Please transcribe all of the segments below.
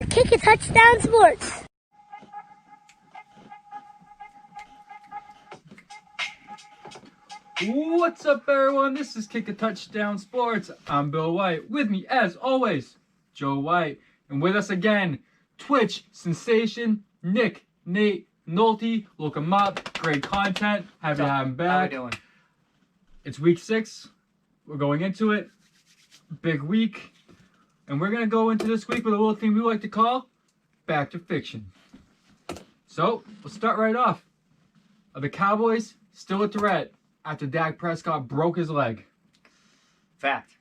Kick a touchdown sports. What's up, everyone? This is Kick a Touchdown Sports. I'm Bill White. With me, as always, Joe White. And with us again, Twitch sensation, Nick, Nate, Nolte. Look him up. Great content. Happy to have him back. How we doing? It's week 6. We're going into it. Big week. And we're going to go into this week with a little thing we like to call Back to Fiction. So, we'll start right off. Are the Cowboys still a threat after Dak Prescot broke his leg? Fact.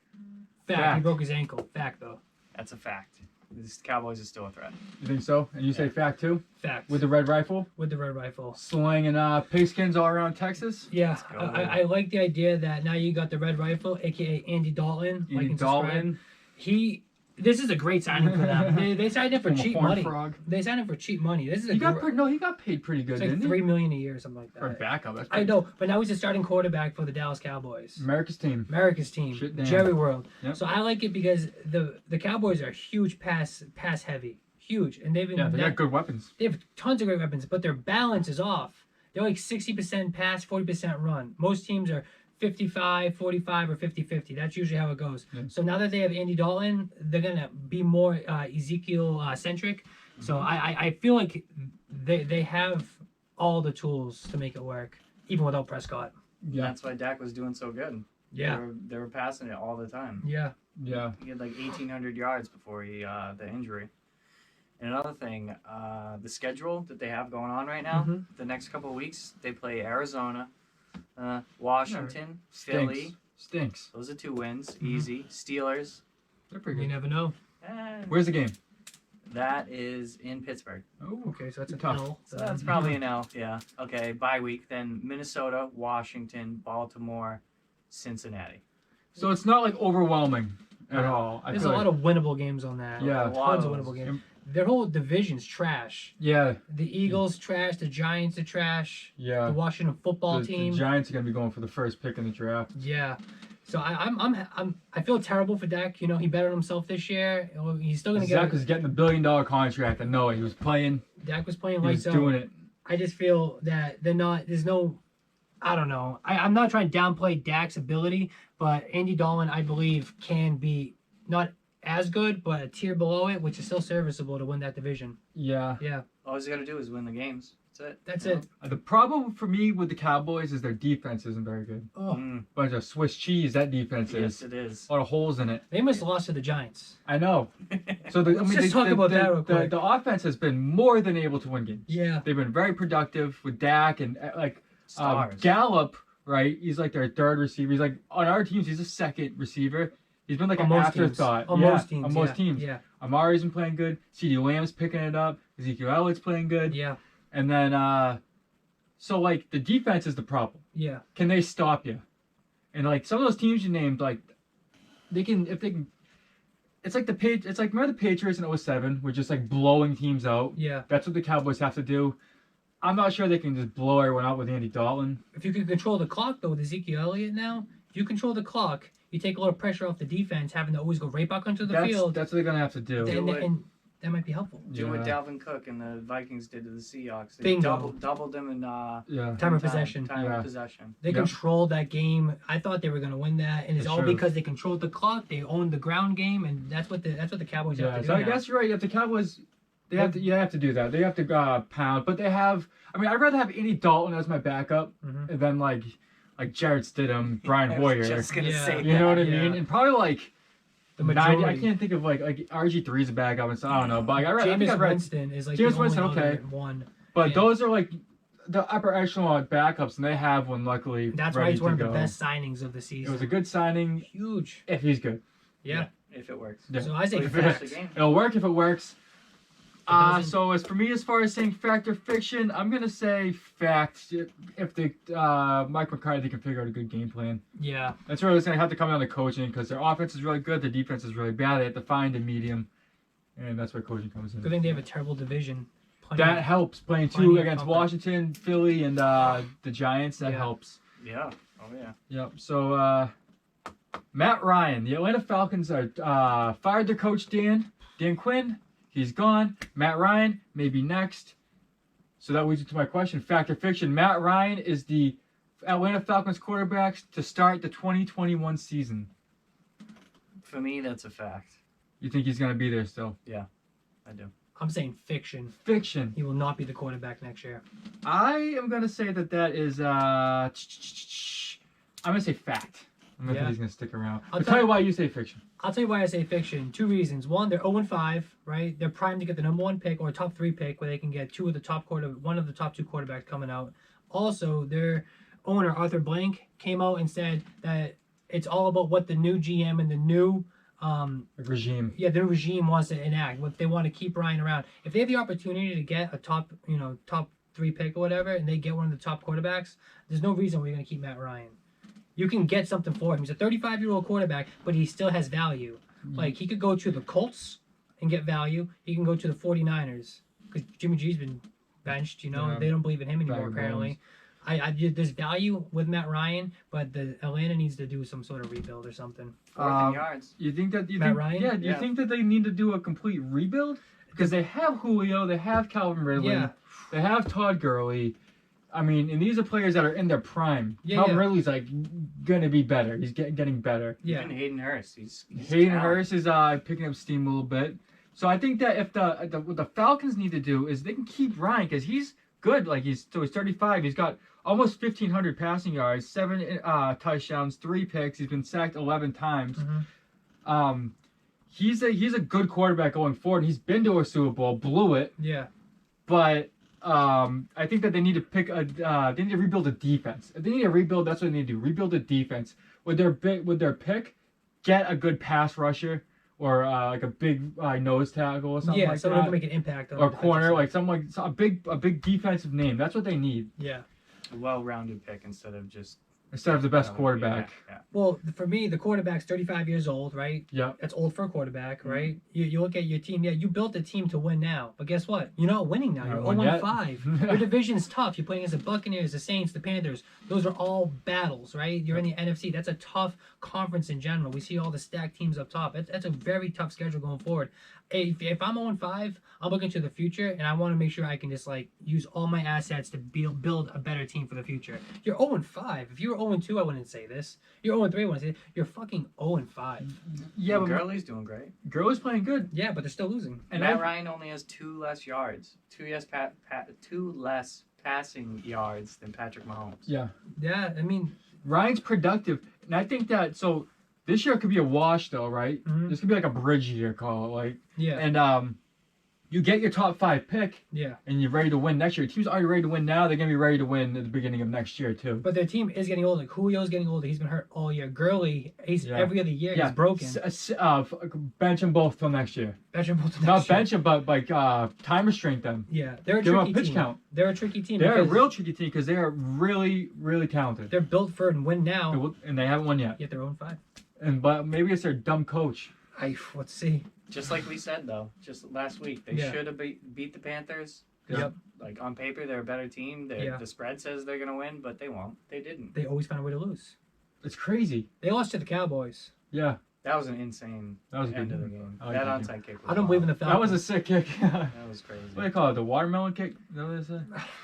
Fact. He broke his ankle. Fact, though. That's a fact. This Cowboys is still a threat. You think so? And you say fact too? Fact. With the red rifle? With the red rifle. Slinging pigskins all around Texas? Yeah, go. I like the idea that now you got the red rifle, a.k.a. Andy Dalton. Andy Dalton. This is a great signing for them. They signed him for From a cheap horned money. frog. They signed him for cheap money. This is He got paid pretty good, it's like didn't $3 he? million a year or something like that. For a backup. That's I know, but now he's a starting quarterback for the Dallas Cowboys. America's team. America's team, Shit, damn. Jerry World. Yep. So I like it because the Cowboys are huge pass heavy, huge, and they've been Yeah, they got good weapons. they have tons of great weapons, but their balance is off. They're like 60% pass, 40% run. Most teams are 55, 45, or 50-50. That's usually how it goes. Yeah. So now that they have Andy Dalton, they're going to be more Ezekiel-centric. So I feel like they have all the tools to make it work, even without Prescott. Yeah. That's why Dak was doing so good. Yeah. They were passing it all the time. Yeah. Yeah. He had like 1,800 yards before the injury. And another thing, the schedule that they have going on right now, Mhm. the next couple of weeks, they play Arizona, Washington, Philly. Stinks. Those are 2 wins. Mhm. Easy. Steelers. They're pretty You good. never know. Where's the game? That is in Pittsburgh. Oh, Okay, so that's a Tough. L. So that's probably an L, yeah. Okay, bye week. Then Minnesota, Washington, Baltimore, Cincinnati. so it's not like overwhelming at all. I There's feel a like, lot of winnable games on that. Yeah. Tons of winnable games. Their whole division's trash. Yeah. The Eagles trash. The Giants are trash. Yeah. The Washington football The team. Giants are gonna be going for the first pick in the draft. Yeah. So I feel terrible for Dak. You know, he bettered himself this year. He's still gonna Zach get. was getting the $1 billion contract. I know it. He was playing. Dak was playing He was lights out. doing it. I just feel that they're not. There's no. I don't know. I'm not trying to downplay Dak's ability, but Andy Dalton, I believe, can be not as good, but a tier below it, which is still serviceable to win that division. Yeah. Yeah, All he's got to do is win the games. That's it. that's You know? it. The problem for me with the Cowboys is their defense isn't very good. Oh, Bunch of Swiss cheese that defense Yes, is. it is. A lot of holes in it. they must have lost to the Giants. I know. So Let's just talk about that real quick. The offense has been more than able to win games. Yeah. They've been very productive with Dak and Stars. Gallup. Right, he's like their third receiver. He's like on our teams. He's a second receiver. He's been like On an most afterthought. teams. On yeah, most teams. on most yeah. teams. Yeah. Amari's been playing good. CeeDee Lamb's picking it up. Ezekiel Elliott's playing good. Yeah. And then, so like the defense is the problem. Yeah. Can they stop you? And like some of those teams you named, like they can if they can. It's like It's like remember the Patriots in 07 were just like blowing teams out. Yeah. That's what the Cowboys have to do. I'm not sure they can just blow everyone out with Andy Dalton. If you can control the clock though with Ezekiel Elliott now, if you control the clock, you take a lot of pressure off the defense, having to always go right back onto the field. That's what they're gonna have to do. And that might be helpful. Do what Yeah. Dalvin Cook and the Vikings did to the Seahawks. They Bingo. doubled them in Yeah. Time of possession. Time Yeah. of possession. They Yep. controlled that game. I thought they were going to win that, and it's For all sure. because they controlled the clock. They owned the ground game, and that's what the Cowboys have Yeah, to do so I now. guess you're right. If the Cowboys, they have to do that. They have to pound, but they have. I mean, I'd rather have Andy Dalton as my backup Mhm. than like Jarrett Stidham, Brian I Hoyer. was just gonna Yeah. say You know what I that. mean? Yeah. And probably like The 90. majority. I can't think of like RG3 is a backup, and so I don't know. But like, I think Jameis I've read. Winston is like Jameis the only Winston, okay. other one. But Yeah. those are like the upper echelon backups, and they have one luckily. That's why ready he's one of to the go. best signings of the It season. was a good signing Huge. if he's good. Yeah. If it works. Yeah. So I say Well, you fact. finished the game. It'll work if it works. doesn't- So as for me, as far as saying fact or fiction, I'm gonna say fact. If the Mike McCarthy can figure out a good game plan, Yeah. that's really gonna have to come down to coaching because their offense is really good, their defense is really bad. They have to find a medium, and that's where coaching comes in. Good thing they have a terrible division. Plenty That of- helps playing plenty two of against comfort. Washington, Philly, and the Giants. That Yeah. helps. Yeah. Oh yeah. Yep. So Matt Ryan, the Atlanta Falcons are fired their coach Dan Quinn. He's gone. Matt Ryan, maybe next. So that leads you to my question. Fact or fiction? Matt Ryan is the Atlanta Falcons quarterback to start the 2021 season. For me, that's a fact. You think he's going to be there still? I do. I'm saying fiction. Fiction. He will not be the quarterback next year. I am going to say that is, I'm going to say fact. I'm going to think he's going to stick around. I'll tell you why you say fiction. I'll tell you why I say fiction. 2 reasons. One, they're 0-5, right? They're primed to get the number 1 pick or top 3 pick where they can get one of the top 2 quarterbacks coming out. Also, their owner, Arthur Blank, came out and said that it's all about what the new GM and the new regime. Yeah, their regime wants to enact. What they want to keep Ryan around. If they have the opportunity to get a top 3 pick or whatever, and they get one of the top quarterbacks, there's no reason we're going to keep Matt Ryan. You can get something for him. He's a 35-year-old quarterback, but he still has value. Like, he could go to the Colts and get value. He can go to the 49ers because Jimmy G's been benched, Yeah. They don't believe in him anymore, Very apparently. There's value with Matt Ryan, but the Atlanta needs to do some sort of rebuild or something. 4th in yards. You think that Matt Ryan? Yeah, do you think that they need to do a complete rebuild? Because they have Julio, they have Calvin Ridley, they have Todd Gurley. I mean, and these are players that are in their prime. Calvin Ridley's like gonna be better. He's getting better. Even Hayden Hurst. He's Hayden talented. Hurst is picking up steam a little bit. So I think that if what the Falcons need to do is they can keep Ryan because he's good. Like he's 35. He's got almost 1,500 passing yards, 7 touchdowns, 3 picks. He's been sacked 11 times. Mm-hmm. He's a good quarterback going forward. He's been to a Super Bowl, blew it. Yeah. But I think that they need to they need to rebuild a defense. If they need to rebuild, that's what they need to do. Rebuild a defense. With their pick, get a good pass rusher or like a big nose tackle or something like someone that. who can make an impact on Or the corner, defensive like a big defensive name. That's what they need side. Yeah. A well-rounded pick instead of just instead of the best quarterback. Yeah. Well, for me, the quarterback's 35 years old, right? Yeah. That's old for a quarterback, right? You look at your team. Yeah, you built a team to win now. But guess what? You're not winning now. You're Not won yet. 0-5. Your division's tough. You're playing against the Buccaneers, the Saints, the Panthers. Those are all battles, right? You're in the NFC. That's a tough conference in general. We see all the stacked teams up top. That's a very tough schedule going forward. If I'm 0-5, I'm looking to the future, and I want to make sure I can just use all my assets to build a better team for the future. You're 0-5. If you were 0-2, I wouldn't say this. You're 0-3, I wouldn't say this. You're fucking 0-5. Yeah, but Gurley's doing great. Gurley's playing good. Yeah, but they're still losing. And Matt Ryan only has 2 less yards. 2 less passing yards than Patrick Mahomes. Yeah. Yeah, I mean, Ryan's productive, and I think that this year could be a wash though, right? Mhm. This could be like a bridge year, call it yeah, and you get your top 5 pick, yeah. and you're ready to win next year. Your team's already ready to win now. They're gonna be ready to win at the beginning of next year too. But their team is getting older. Like Julio's getting older. He's been hurt all year. Gurley, every other year, he's broken. Bench them both till next year. Bench him both Not next year. bench them, but time restraint them. Yeah, they're a Give them a tricky pitch team. count. They're a tricky team. They're a because real tricky team because they are really, really talented. They're built for it and win now. And they haven't won yet. Yet they're 0-5. But maybe it's their dumb coach. Let's see. Just like we said, though, just last week, they should have beat the Panthers. Yep. Like, on paper, they're a better team. The spread says they're going to win, but they won't. They didn't. They always find a way to lose. It's crazy. They lost to the Cowboys. Yeah. That was an insane That was a end good of the game. game. I like That that onside kick was I don't believe in the That Falcons. was a sick kick. That was crazy. What do they call it? The watermelon kick? Is that what they say?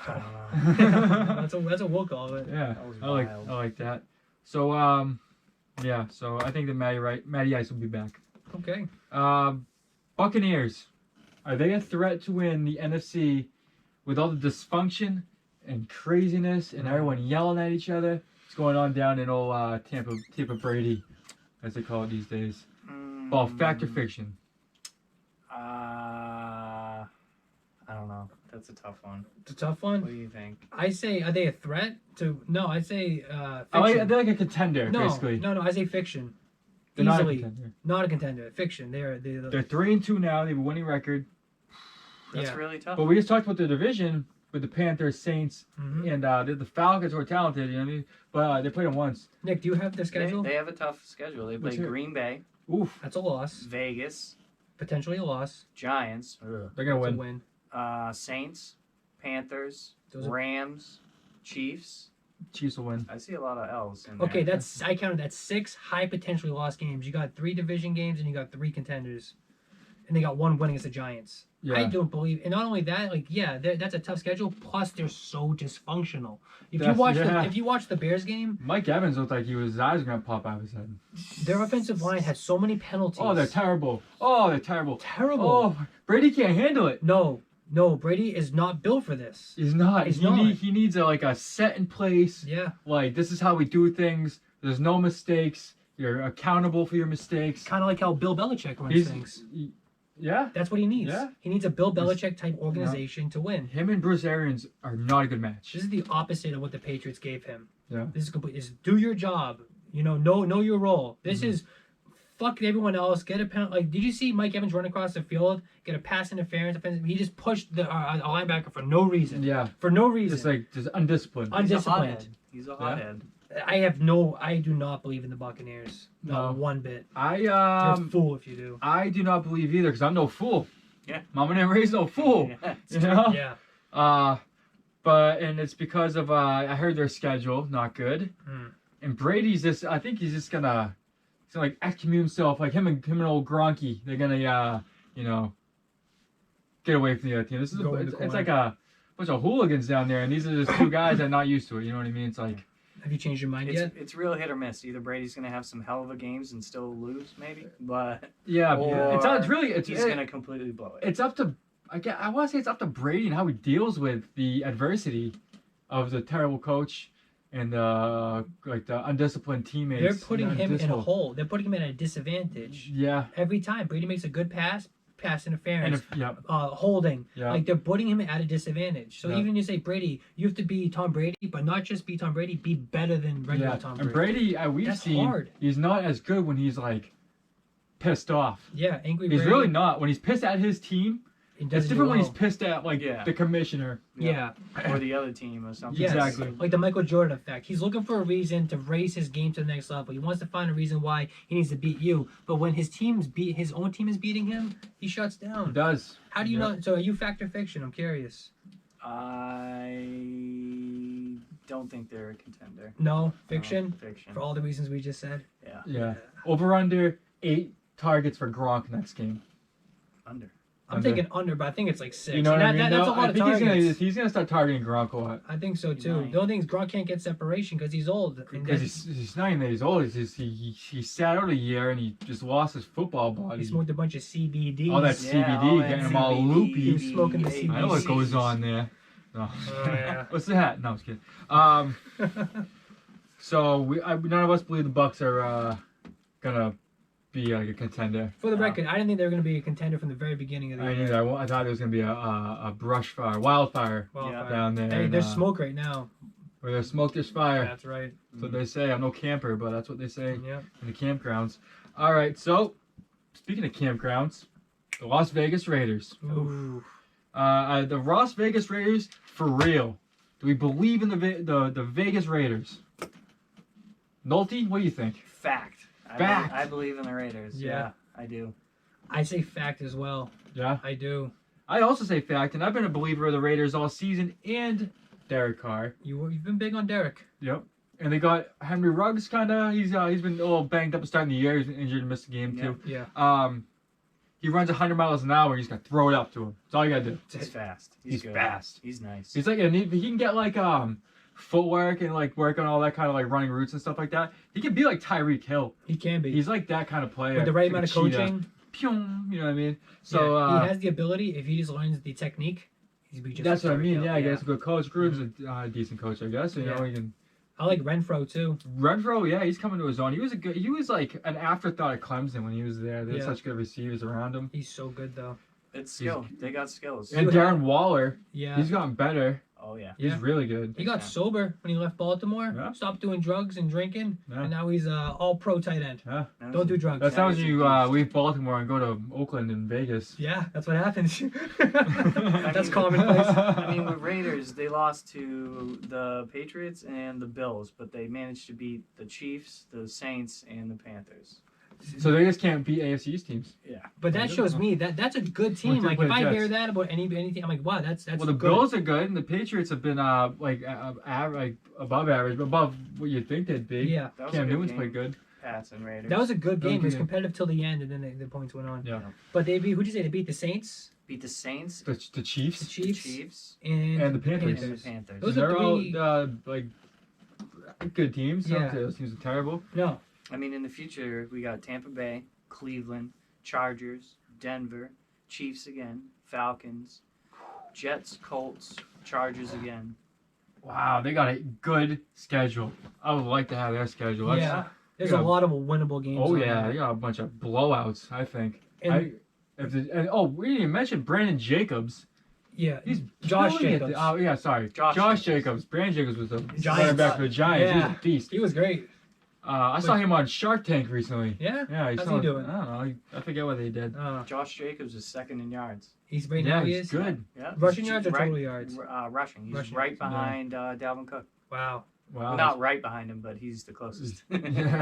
I don't know. that's what we'll call it. Yeah. That was I wild. like that. So so I think that Matty Ice will be back. Okay. Buccaneers. Are they a threat to win the NFC with all the dysfunction and craziness and everyone yelling at each other? It's going on down in old Tampa Brady, as they call it these days. Ball, fact or fiction? I don't know. That's a tough one. It's a tough What one. do you think? I say, are they a threat to? No, I'd say They're fiction. like a contender, basically. No, I say fiction. They're not a Easily. contender. Not a contender. Fiction. They're They're 3-2 now. They have a winning record. That's Yeah. really tough. But we just talked about the division with the Panthers, Saints, Mhm. and the Falcons who are talented. You know what I mean? But they played them once. Nick, do you have their schedule? They have a tough schedule. They play Let's hear it. Green Bay, Oof. That's a loss. Vegas, Potentially a loss. Giants, They're gonna That's a win. win. Saints, Panthers, Those are- Rams, Chiefs. Chiefs will win. I see a lot of L's in there. Okay, I counted that 6 high potentially lost games. You got 3 division games and you got 3 contenders. and they got one win against the Giants. Yeah. I don't believe, and not only that, like that's a tough schedule. Plus, they're so dysfunctional. If you watch the Bears game, Mike Evans looked like his eyes were gonna pop out of his head. their offensive line had so many penalties. Oh, they're terrible. Oh, they're terrible. terrible. Oh, Brady can't handle it. No, Brady is not built for this. He's not. He's he not. He needs a set in place. Yeah, Like, this is how we do things. There's no mistakes. You're accountable for your mistakes. kind of like how Bill Belichick runs He's, things. yeah. That's what he needs. Yeah. He needs a Bill Belichick type organization to win. Him and Bruce Arians are not a good match. This is the opposite of what the Patriots gave him. Yeah. This is complete. Is do your job. Know your role. This is fuck everyone else. Get a penalty. Like, did you see Mike Evans run across the field, get a pass interference? He just pushed the a linebacker for no reason. Yeah. For no reason. Just undisciplined. Undisciplined. He's a hothead. I do not believe in the Buccaneers. Not No. one bit. You're I a fool if you do. I do not believe either because I'm no fool. Yeah. Mama never raised no fool. Yeah, it's You true. know? Yeah. And it's because of I heard their schedule not good, and Brady's just I think he's gonna like excommunicate himself like him and old Gronky. They're gonna get away from the other team. This is Go in the it's corner. like a bunch of hooligans down there, and these are just two guys that are not used to it. You know what I mean? It's like Have you changed your mind yet? It's real hit or miss. Either Brady's gonna have some hell of a games and still lose, maybe, but yeah, or it's gonna completely blow it. it's up to I want to say it's up to Brady and how he deals with the adversity of the terrible coach and the undisciplined teammates. They're putting and him in a undisciplined- hole. They're putting him at a disadvantage. Yeah. Every time Brady makes a good pass interference, Yeah. holding. Yeah. Like, they're putting him at a disadvantage. So Yeah. even you say Brady, you have to be Tom Brady, but not just be Tom Brady, be better than regular Tom Brady. And Brady, we've That's seen hard. he's not as good when he's like pissed off. Yeah, angry He's Brady. really not. When he's pissed at his team, He it's doesn't do different when he's well. pissed at Yeah. the commissioner. Yeah. Or the other team or something. Yes. Exactly. Like the Michael Jordan effect. He's looking for a reason to raise his game to the next level. He wants to find a reason why he needs to beat you. But when his own team is beating him, he shuts He down. does. How do you Yeah. know? So are you fact or fiction? I'm curious. I don't think they're a contender. No, fiction. Fiction. For all the reasons we just said. Yeah. Yeah. Over under 8 targets for Gronk next game. Under. I'm Under. thinking under, but I think it's like 6. You know what I And mean? that's a No, lot I of think targets. he's gonna start targeting Gronk a lot. I think so He too. might. The only thing is Gronk can't get separation because he's old. And Because then he's not even that he's old. He's just, he sat out a year and he just lost his football body. he smoked a bunch of CBD. All that CBD getting him all loopy. He was smoking the CBD. I know what goes on there. No. Oh, yeah. What's that? No, I was kidding. So none of us believe the Bucks are gonna be like a contender. For the record, I didn't think they were going to be a contender from the very beginning of the I year. knew that. I thought there was gonna be a brush fire, wildfire Wildfire. down there. Hey, and, there's smoke right now. Where there's smoke, there's fire. That's right. That's what they say. I'm no camper, but that's what they say Yeah. in the campgrounds. All right. So speaking of campgrounds, the Las Vegas Raiders. Ooh. The Las Vegas Raiders, for real. Do we believe in the Vegas Raiders? Nolte, what do you think? Fact. Fact. I believe in the Raiders. Yeah. Yeah, I do. I say fact as well. Yeah. I do. I also say fact, and I've been a believer of the Raiders all season and Derek Carr. You've been big on Derek. Yep. And they got Henry Ruggs, kind of. He's been a little banged up starting the year. He's been injured and missed a game too. Yeah. He runs 100 miles an hour. And he's gonna throw it up to him. That's all you gotta do. He's fast. He's good. fast. He's nice. He's like he can get like footwork and like work on all that kind of like running routes and stuff like that. He can be like Tyreek Hill. He can be. He's like that kind of player. With the right He's like amount of a cheetah. coaching. Pyong, you know what I mean? So yeah, he has the ability. If he just learns the technique, he's be just. that's what I mean. Hill. Yeah, I guess a good coach. Gruden's a decent coach, I guess. You know, Yeah. he can. I like Renfro too. Renfro, yeah, he's coming to his own. He was like an afterthought at Clemson when he was there. They had Yeah. such good receivers around him. He's so good though. It's skill. They got skills. And Darren Waller, Yeah. he's gotten better. Oh yeah. He's Yeah. really good. He got sober when he left Baltimore. Yeah. Stopped doing drugs and drinking, Yeah. and now he's all pro tight end. Yeah. Don't do drugs. That's Yeah, how he's a you beast. leave Baltimore and go to Oakland and Vegas. Yeah, that's what happens. I That's mean- commonplace. I mean, with Raiders, they lost to the Patriots and the Bills, but they managed to beat the Chiefs, the Saints, and the Panthers. So they just can't beat AFC East teams. Yeah. But that shows me that's a good team. With Like the if I Jets. hear that about anything, I'm like, wow, that's Well, the good. Bills are good, and the Patriots have been like above average, but above what you'd think they'd be. Yeah. That was a Cam good Newton's game. played good. Pats and Raiders. That was a good That was game. It was good. competitive till the end, and then the points went on. Yeah. But they beat, who'd you say? They beat the Saints, beat the Saints, The the Chiefs. the Chiefs, Chiefs, And the Panthers. and the Panthers. Those are They're all three- like good teams. Yeah. Some those teams are terrible. No. I mean, in the future, we got Tampa Bay, Cleveland, Chargers, Denver, Chiefs again, Falcons, Jets, Colts, Chargers again. Wow, they got a good schedule. I would like to have their schedule. That's- Yeah. There's Yeah. a lot of winnable games. Oh on yeah, there. they got a bunch of blowouts. I think. And- We didn't even mention Brandon Jacobs. Yeah. He's Josh killing it. Jacobs. Oh yeah, sorry. Josh Jacobs. Brandon Jacobs was the Giants. running back for the Giants. Yeah. He's a beast. He was great. I saw him on Shark Tank recently. Yeah. Yeah, How's he selling- doing? I don't know. I forget what they did. Josh Jacobs is second in yards. He's right Yeah, now. He he's is good. Yeah, Rushing he's yards or right- total yards? Rushing. He's Rushing right yards. behind Dalvin Cook. Wow. Wow. Well, not right behind him, but he's the closest. Yeah.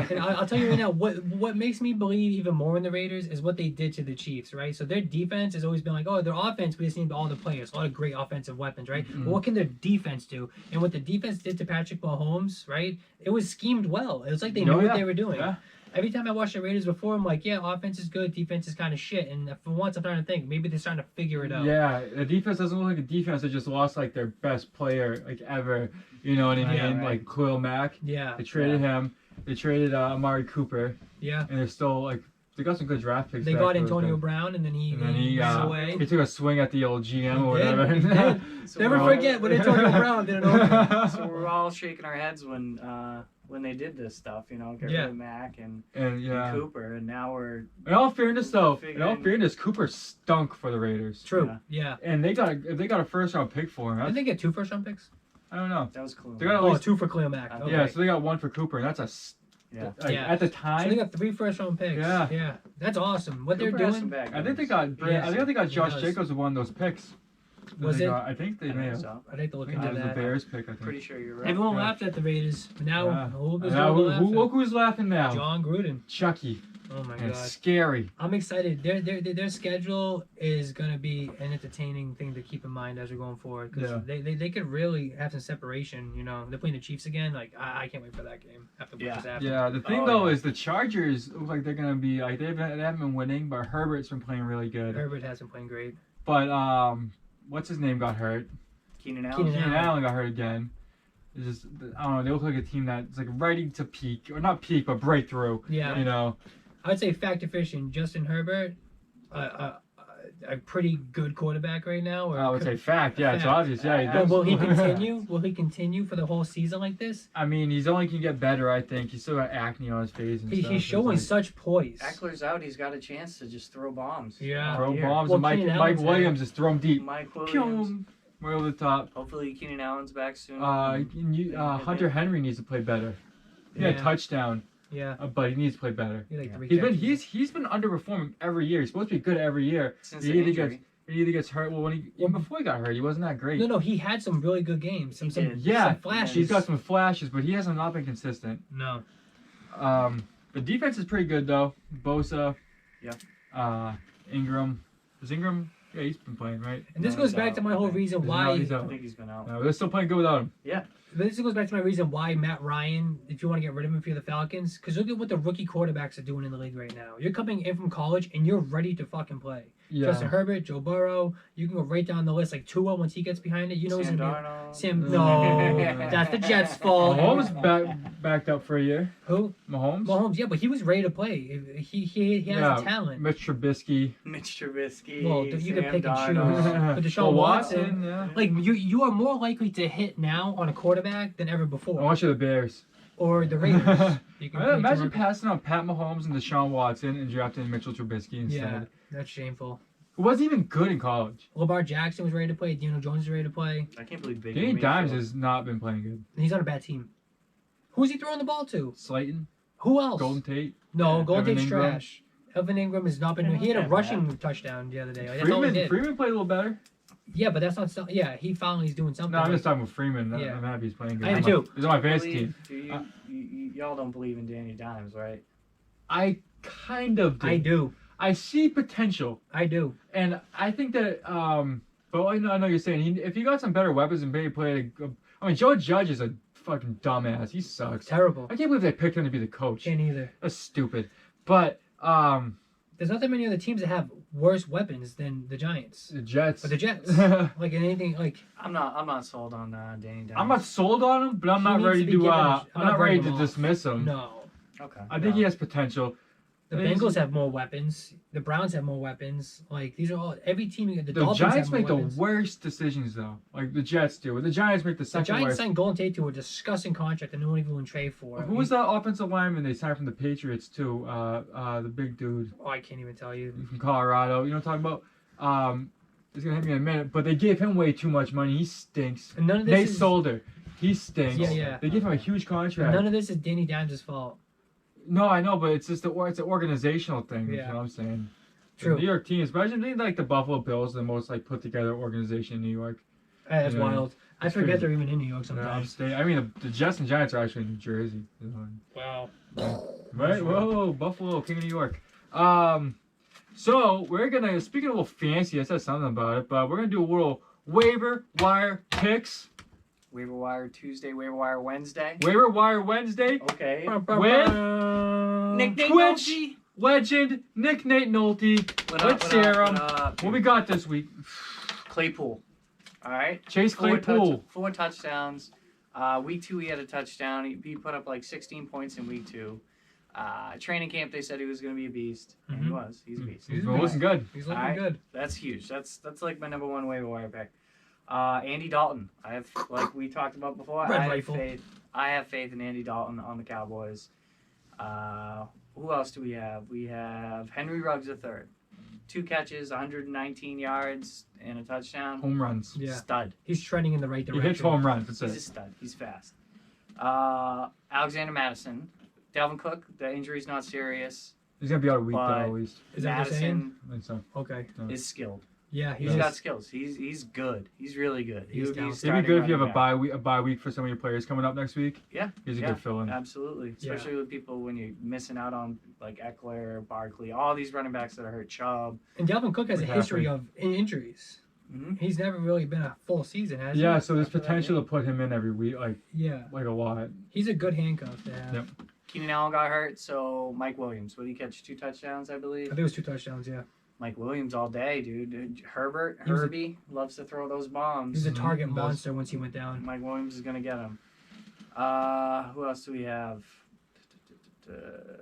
And I'll tell you right now, what makes me believe even more in the Raiders is what they did to the Chiefs, right? So their defense has always been like, oh, their offense, we just need all the players, a lot of great offensive weapons, right? Mhm. But what can their defense do? And what the defense did to Patrick Mahomes, right? It was schemed well. It was like they knew Oh, what yeah. they were doing. Yeah. Every time I watch the Raiders before, I'm like, yeah, offense is good, defense is kind of shit. And for once, I'm starting to think maybe they're starting to figure it out. Yeah, the defense doesn't look like a defense. They just lost like their best player like ever. You know what I mean? Yeah, right. Like Khalil Mack. Yeah. They traded him. They traded Amari Cooper, Yeah. and they're still like they got some good draft picks. They back got there. Antonio Brown, and then he ran away. he took a swing at the old GM or He did, whatever. he did. So Never we're all- forget when Antonio Brown did an open. So we're all shaking our heads when they did this stuff, get Yeah. rid of Mac and and Cooper, and now we're in all fairness, Figuring- Cooper stunk for the Raiders. True. Yeah. And they got a first round pick for him. Did they get 2 first-round picks? I don't know. that was cool. They got at Oh, least 2 for Khalil Mack. Yeah, Okay. yeah, so they got 1 for Cooper, and that's Yeah. Yeah. at the So they time. got 3 first-round picks. Yeah. Yeah. That's awesome. What Cooper they're has some doing. bad I think they games. got Yes, I think they got he Josh does. Jacobs with one of those picks. Was They it? got- I think they I may think have. so. I'd like to look I into think it was the that. Bears pick. I think. Pretty sure you're right. Everyone Yeah. laughed at the Raiders. But now, Yeah. who is Now, laughing? look who's laughing now? John Gruden. Chucky. Oh my And god. scary. I'm excited. Their schedule is going to be an entertaining thing to keep in mind as we're going forward because Yeah. they could really have some separation. They're playing the Chiefs again. Like I can't wait for that game after what Yeah. just happened. Yeah, the thing Oh, though yeah. is the Chargers look like they're gonna be like they haven't been winning, but Herbert's been playing really good. Herbert has been playing great. But what's his name got hurt? Keenan Allen. Keenan Keenan Allen. Allen got hurt again. It's just I don't know. They look like a team that's like ready to peak or not peak, but break through. Yeah. You know. I would say fact efficient. Justin Herbert, a pretty good quarterback right now. Or I would say fact. Yeah, it's Fact. obvious. Yeah. he But does. will he continue? Will he continue for the whole season like this? I mean, he's only can get better. I think he's still got acne on his face and stuff. He's It's showing like, such poise. Eckler's out. He's got a chance to just throw bombs. Yeah. throw Here. bombs. Well, and Mike Keenan Allen's Williams just throw him deep. Mike Williams. Pew! Right over the top. Hopefully Keenan Allen's back soon. Hunter Henry needs to play better. He had a Yeah. touchdown, Yeah. but he needs to play better. He like 3 He's been catches. he's been underperforming every year. He's supposed to be good every year. Since he the either injury. He either gets hurt. Well, even before he got hurt, he wasn't that great. No, he had some really good games. Some did. Yeah, some flashes. he's got some flashes, but he hasn't not been consistent. No. The defense is pretty good though. Bosa. Yeah. Ingram. Is Ingram? Yeah, he's been playing, right? And this No, goes he's back out. to my whole Okay. reason He's why. out, he's I out. think he's been out. No, they're still playing good without him. This goes back to my reason why Matt Ryan, if you want to get rid of him for the Falcons, because look at what the rookie quarterbacks are doing in the league right now. You're coming in from college and you're ready to fucking play. Yeah. Justin Herbert, Joe Burrow, you can go right down the list. Like Tua, once he gets behind it, you know he's Sam gonna be. Darnold. Sam, no, that's the Jets' fault. Mahomes backed up for a year. Who? Mahomes. Mahomes, yeah, but he was ready to play. He has the talent. Mitch Trubisky. Mitch Trubisky. Well, you can Sam pick and Darnold. But Deshaun Well, Watson, yeah. like you are more likely to hit now on a quarterback than ever I before, want you the Bears. or the Raiders. You can Imagine passing on Pat Mahomes and Deshaun Watson and drafting Mitchell Trubisky instead. Yeah, that's shameful. Who wasn't even good in college. Lamar Jackson was ready to play. Daniel Jones was ready to play. I can't believe Baker Danny Dimes Mayfield. has not been playing good. He's on a bad team. Who's he throwing the ball to? Slayton, Who else? Golden Tate. No, Golden Evan Tate's Ingram. trash. Evan Ingram has not been. Yeah, He had a not rushing touchdown the other day. Like, that's all he did. Freeman played a little better. Yeah, but that's not. Yeah, he finally is doing something. No, I'm just talking about Freeman. Yeah. I'm happy he's playing good. I am too. He's on my fantasy team. Do y'all don't believe in Danny Dimes, right? I kind of do. I do. I see potential, I do. and I think that. But I know you're saying if you got some better weapons and maybe play. I mean, Joe Judge is a fucking dumbass. He sucks. Terrible. I can't believe they picked him to be the coach. Can't either. That's stupid. But There's not that many other teams that have worse weapons than the Giants. the Jets. But the Jets, like in anything, like I'm not sold on Danny Dimes. I'm not sold on him, but I'm He not needs ready to be to. given a- I'm I'm not not ready writing to him off. dismiss him. no. Okay. I think he has potential. The Bengals have more weapons. The Browns have more weapons. Like these are all every team. The The Dolphins Giants have more make weapons. the worst decisions though, like the Jets do. The Giants make the The second Giants worst. signed Golden Tate to a disgusting contract that no one even will trade for. Who was that offensive lineman they signed from the Patriots too? The big dude Oh, I can't even tell you. from Colorado. You know what I'm talking about? He's gonna hit me in a minute, but they gave him way too much money. He stinks. And none of this Nate is Solder, he stinks. Yeah. They give him a huge contract. none of this is Danny Dimes' fault. No, I know, but it's just it's an organizational thing. Yeah. You know what I'm saying? True. The New York teams, imagine they like the Buffalo Bills, the most like put together organization in New York. That's Yeah. wild. I It's forget crazy. they're even in New York Yeah, sometimes. I mean, the Jets and Giants are actually in New Jersey. Wow. Right? Whoa, Buffalo, King of New York. So we're gonna speaking of a little fancy, I said something about it, but we're gonna do a little waiver wire picks. Waiver wire Tuesday, waiver wire Wednesday. Waiver wire Wednesday Okay. with Nick Twitch Nolte. legend Nick Nate Nolte. Let's hear him. What we got this week? Claypool. All right. Chase Claypool. 4 touchdowns. Week 2 he had a touchdown. He put up like 16 points in week 2. Training camp they said he was going to be a beast, and he was. He's a beast. He's been looking good. He's looking Alright. good. That's huge. That's like my number 1 waiver wire pick. Andy Dalton. I have, like we talked about before. Red I rifle. have faith in Andy Dalton on the Cowboys. Who else do we have? We have Henry Ruggs III. 2 catches, 119 yards, and a touchdown. Home runs. Yeah. Stud. He's trending in the right He direction. hits home runs. That's He's a it. stud. He's fast. Alexander Madison. Dalvin Cook. The injury's not serious. He's gonna be out a week though, But- at least. Is that what you're saying? Madison I think so. Okay. is skilled. Yeah, He's is. got skills. He's good. He's really good. He He's would be down. a It'd be starting good if you have running a back. bye week for some of your players coming up next week. Yeah. He's a Yeah. good fill-in. Absolutely, Yeah. especially with people when you're missing out on like Eckler, Barkley, all these running backs that are hurt. Chubb. And Dalvin Cook has a McCaffrey. history of injuries. Mm-hmm. He's never really been a full season, has he? Yeah, so there's After that potential game. to put him in every week, Yeah. like a lot. He's a good handcuff to have. Yep. Keenan Allen got hurt, so Mike Williams. Would he catch 2 touchdowns? I I believe. think it was 2 touchdowns, yeah. Mike Williams all day, dude. Herbert, He was a- Herbie loves to throw those bombs. He's a target Does. monster once he went down. Mike Williams is gonna get him. Who else do we have?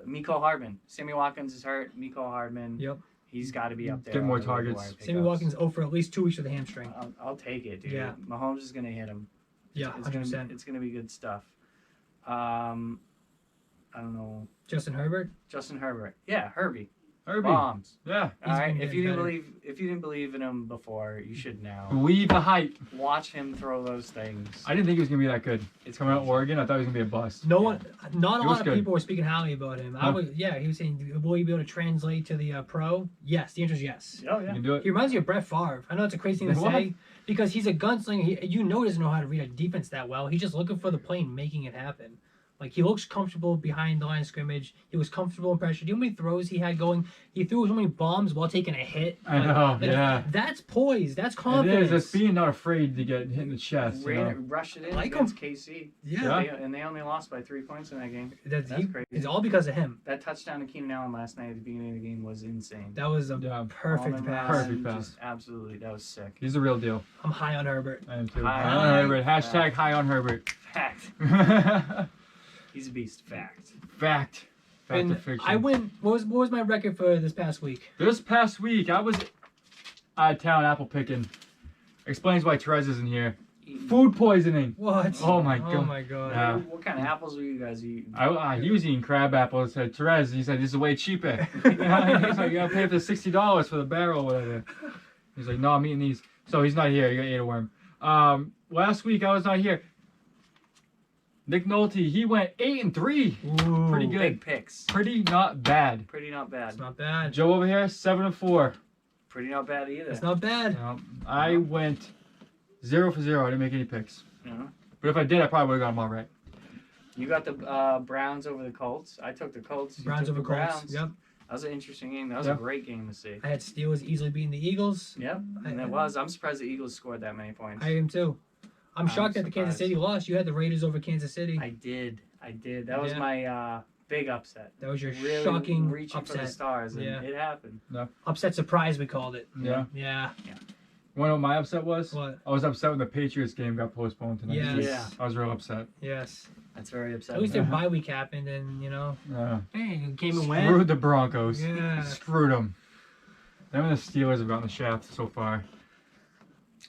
Mecole Hardman. Sammy Watkins is hurt. Mecole Hardman. Yep. He's got to be up there. Get more on the waiver targets. wire Sammy pickups. Watkins 0 for at least 2 weeks with a hamstring. I'll take it, dude. Yeah. Mahomes is gonna hit him. Yeah, It's gonna, 100%. it's gonna be good stuff. I don't know. Justin Herbert? Justin Herbert. Yeah, Herbie. Herbie. Bombs. Yeah. All right. been If getting you better. didn't believe in him before, you should now. Believe the hype. Watch him throw those things. I didn't think he was gonna be that good. It's Coming out of crazy. Oregon, I thought he was gonna be a bust. No one, not a He was lot of good. people were speaking highly about him. No. Yeah, he was saying, will he be able to translate to the pro? Yes, the answer is yes. Oh You yeah. can do it. He reminds me of Brett Favre. I know it's a crazy thing to What? say because he's a gunslinger. He doesn't know how to read a defense that well. He's just looking for the play and making it happen. Like, he looks comfortable behind the line of scrimmage. He was comfortable in pressure. Do you know how many throws he had going? He threw so many bombs while taking a hit. I know, yeah. That's poise. That's It confidence. is. It's being not afraid to get hit in the chest. You know? Rush it in Like against KC. Yeah. And they only lost by 3 points in that game. That's That's crazy. It's all because of him. That touchdown to Keenan Allen last night at the beginning of the game was insane. That was a Yeah. perfect Allen pass. Perfect Run, pass. Just absolutely, that was sick. He's the real deal. I'm high on Herbert. I am too. High High on on Herbert. Hashtag high on Herbert. Fact. He's a beast. Fact. Fact. Fact And or fiction. I went. What was my record for this past week? This past week, I was out of town apple picking. Explains why Therese isn't here. Food poisoning. What? Oh my Oh God. my god. Yeah. What kind of apples were you guys eating? He was eating crab apples. Said Therese. He said this is way cheaper. He's like, you gotta pay up to $60 for the barrel, or whatever. He's like, no, I'm eating these. So he's not here. He got ate a worm. Last week I was not here. Nick Nolte, he went 8-3. Ooh, Pretty good. Big picks. Pretty not bad. Pretty not It's bad. not bad. Joe over here, 7-4. Pretty not bad either. It's not bad. I went 0 for 0. I didn't make any picks. You know? But if I did, I probably would have got them all right. You got the Browns over the Colts. I took the Colts. You Browns took over the Colts. Browns. Yep. That was an interesting game. That was Yeah. a great game to see. I had Steelers easily beating the Eagles. Yep. And it was. I'm surprised the Eagles scored that many points. I am too. I'm shocked that the Kansas surprised. City lost. You had the Raiders over Kansas City. I did. That was Yeah. my big upset. That was your Really shocking reaching for the upset. stars, and Yeah. it happened. Upset surprise, we called it. Yeah. Yeah. You wanna know what my upset was? What? I was upset when the Patriots game got postponed tonight. Yes. Yeah. I was real upset. Yes. That's very At upsetting. least their bye week happened, and hey, you came and went. Screwed the Broncos. Yeah. Screwed them. Them and the Steelers have gotten the shaft so far.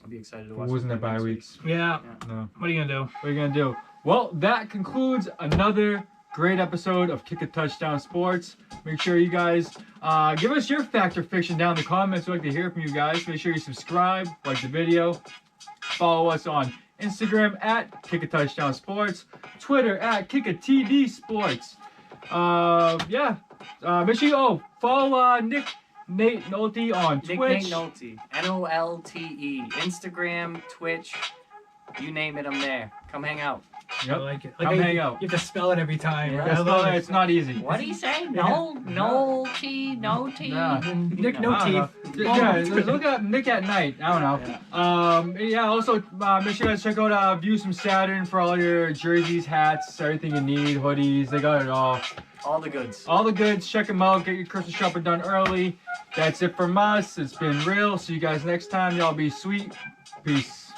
I'll be excited to watch. Losing their them play bye next week. weeks. Yeah. No. What are you gonna do? What are you gonna do? Well, that concludes another great episode of Kick a Touchdown Sports. Make sure you guys give us your fact or fiction down in the comments. We'd like to hear from you guys. Make sure you subscribe, like the video, follow us on Instagram at Kick a Touchdown Sports, Twitter at Kick a TD Sports. Make sure you follow Nate Nolte on Nick Twitch. Nate Nolte, Nolte, Instagram, Twitch, you name it, I'm there. Come hang out. I like it. Come how you- hang out. You have to spell it every time. Yeah. I love it. It's not easy. What do you say? No T, no T. Nah. Nick No I don't Teeth. know. Yeah, look at Nick at night. I don't know. Also, make sure you guys check out View Some Saturn for all your jerseys, hats, everything you need, hoodies. They got it all. All the goods. All the goods. Check them out. Get your Christmas shopping done early. That's it from us. It's been real. See you guys next time. Y'all be sweet. Peace.